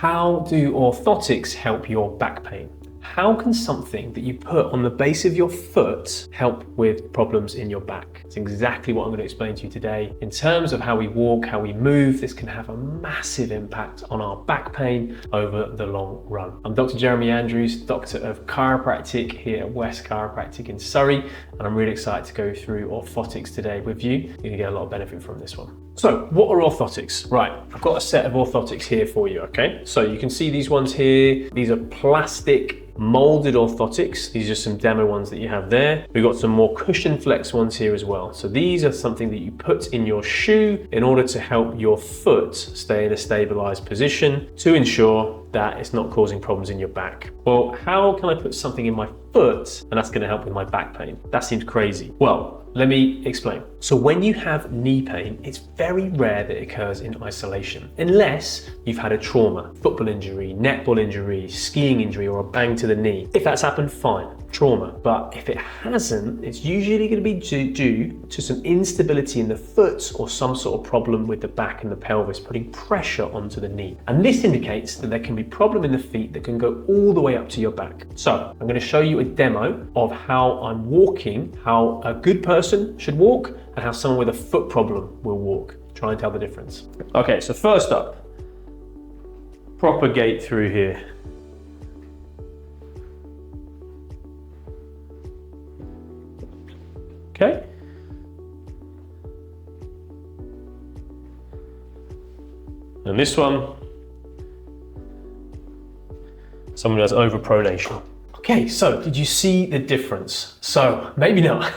How do orthotics help your back pain? How can something that you put on the base of your foot help with problems in your back? It's exactly what I'm going to explain to you today. In terms of how we walk, how we move, this can have a massive impact on our back pain over the long run. I'm Dr. Jeremy Andrews, Doctor of Chiropractic here at West Chiropractic in Surrey, and I'm really excited to go through orthotics today with you. You're going to get a lot of benefit from this one. So what are orthotics? Right, I've got a set of orthotics here for you, okay? So you can see these ones here. These are plastic molded orthotics. These are some demo ones that you have there. We've got some more cushion flex ones here as well. So these are something that you put in your shoe in order to help your foot stay in a stabilized position to ensure that it's not causing problems in your back. Well, how can I put something in my foot and that's going to help with my back pain? That seems crazy. Well, let me explain. So when you have knee pain, it's very rare that it occurs in isolation, unless you've had a trauma, football injury, netball injury, skiing injury, or a bang to the knee. If that's happened, fine, trauma. But if it hasn't, it's usually going to be due to some instability in the foot or some sort of problem with the back and the pelvis, putting pressure onto the knee. And this indicates that there can be problem in the feet that can go all the way up to your back. So I'm going to show you a demo of how I'm walking, how a good person should walk, and how someone with a foot problem will walk. Try and tell the difference. Okay, so first up, proper gait through here. Okay. And this one, someone who has overpronation. Okay, so did you see the difference? So maybe not.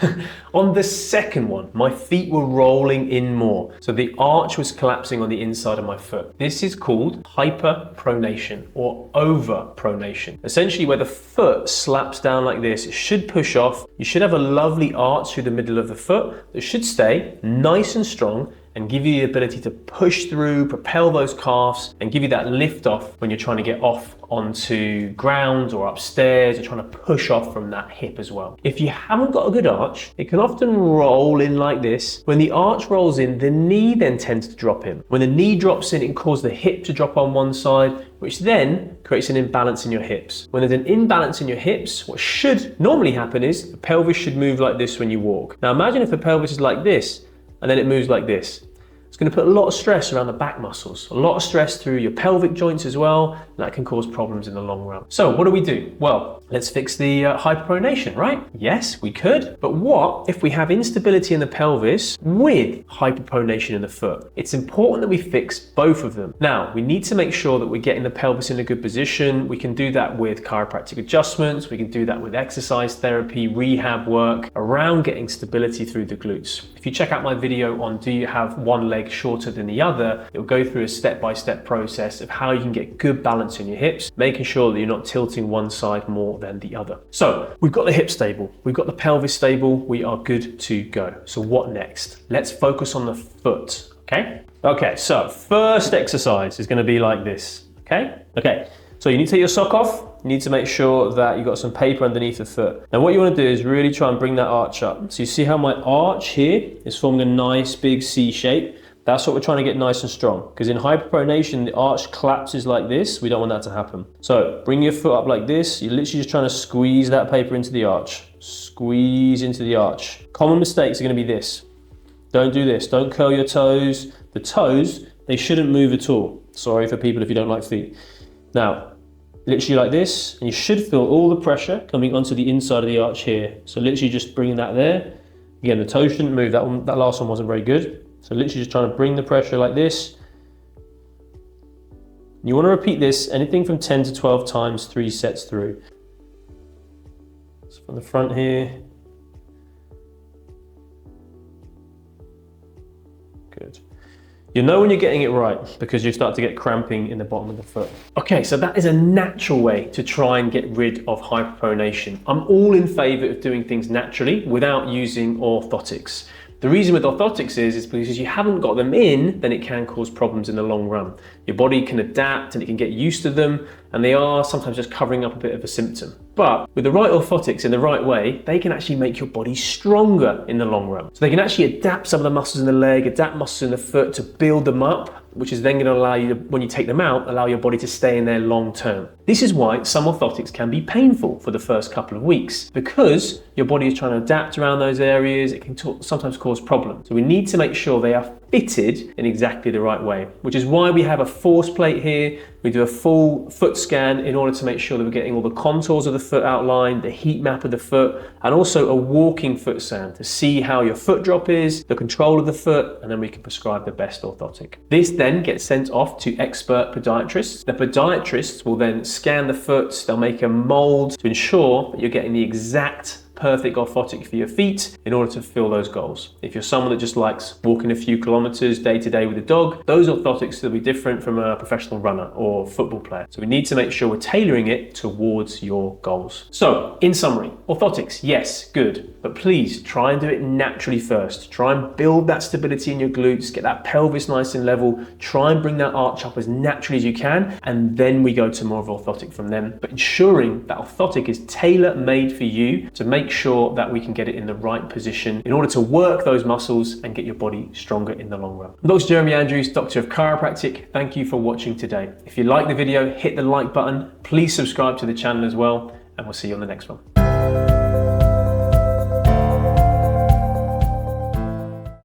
On the second one, my feet were rolling in more. So the arch was collapsing on the inside of my foot. This is called hyperpronation or overpronation. Essentially where the foot slaps down like this, it should push off. You should have a lovely arch through the middle of the foot that should stay nice and strong and give you the ability to push through, propel those calves, and give you that lift off when you're trying to get off onto ground or upstairs, or trying to push off from that hip as well. If you haven't got a good arch, it can often roll in like this. When the arch rolls in, the knee then tends to drop in. When the knee drops in, it causes the hip to drop on one side, which then creates an imbalance in your hips. When there's an imbalance in your hips, what should normally happen is the pelvis should move like this when you walk. Now imagine if the pelvis is like this, and then it moves like this. It's going to put a lot of stress around the back muscles, a lot of stress through your pelvic joints as well, and that can cause problems in the long run. So what do we do? Well, let's fix the hyperpronation, right? Yes, we could. But what if we have instability in the pelvis with hyperpronation in the foot? It's important that we fix both of them. Now, we need to make sure that we're getting the pelvis in a good position. We can do that with chiropractic adjustments. We can do that with exercise therapy, rehab work around getting stability through the glutes. If you check out my video on do you have one leg shorter than the other, it'll go through a step-by-step process of how you can get good balance in your hips, making sure that you're not tilting one side more than the other. So we've got the hip stable, we've got the pelvis stable, we are good to go. So what next? Let's focus on the foot, okay? Okay, so first exercise is going to be like this, okay? Okay, so you need to take your sock off. You need to make sure that you've got some paper underneath the foot. Now what you want to do is really try and bring that arch up. So you see how my arch here is forming a nice big C shape. That's what we're trying to get nice and strong. Because in hyperpronation, the arch collapses like this. We don't want that to happen. So bring your foot up like this. You're literally just trying to squeeze that paper into the arch. Squeeze into the arch. Common mistakes are going to be this. Don't do this. Don't curl your toes. The toes, they shouldn't move at all. Sorry for people if you don't like feet. Now, literally like this, and you should feel all the pressure coming onto the inside of the arch here. So literally just bringing that there. Again, the toe shouldn't move. That last one wasn't very good. So literally just trying to bring the pressure like this. You want to repeat this anything from 10 to 12 times, 3 sets through. So from the front here. Good. You know when you're getting it right because you start to get cramping in the bottom of the foot. Okay, so that is a natural way to try and get rid of hyperpronation. I'm all in favor of doing things naturally without using orthotics. The reason with orthotics is because you haven't got them in, then it can cause problems in the long run. Your body can adapt and it can get used to them, and they are sometimes just covering up a bit of a symptom. But with the right orthotics in the right way, they can actually make your body stronger in the long run. So they can actually adapt some of the muscles in the leg, adapt muscles in the foot to build them up, which is then going to allow you to, when you take them out, allow your body to stay in there long term. This is why some orthotics can be painful for the first couple of weeks, because your body is trying to adapt around those areas. It can sometimes cause problems. So we need to make sure they are fitted in exactly the right way, which is why we have a force plate here. We do a full foot scan in order to make sure that we're getting all the contours of the foot outlined, the heat map of the foot, and also a walking foot scan to see how your foot drop is, the control of the foot, and then we can prescribe the best orthotic. This then gets sent off to expert podiatrists. The podiatrists will then scan the foot, they'll make a mold to ensure that you're getting the exact perfect orthotic for your feet in order to fulfill those goals. If you're someone that just likes walking a few kilometers day to day with a dog, those orthotics will be different from a professional runner or football player. So we need to make sure we're tailoring it towards your goals. So in summary, orthotics, yes, good, but please try and do it naturally first. Try and build that stability in your glutes, get that pelvis nice and level, try and bring that arch up as naturally as you can, and then we go to more of orthotic from them, but ensuring that orthotic is tailor-made for you to make sure that we can get it in the right position in order to work those muscles and get your body stronger in the long run. I'm Dr. Jeremy Andrews, Doctor of Chiropractic. Thank you for watching today. If you like the video, hit the like button. Please subscribe to the channel as well, and we'll see you on the next one.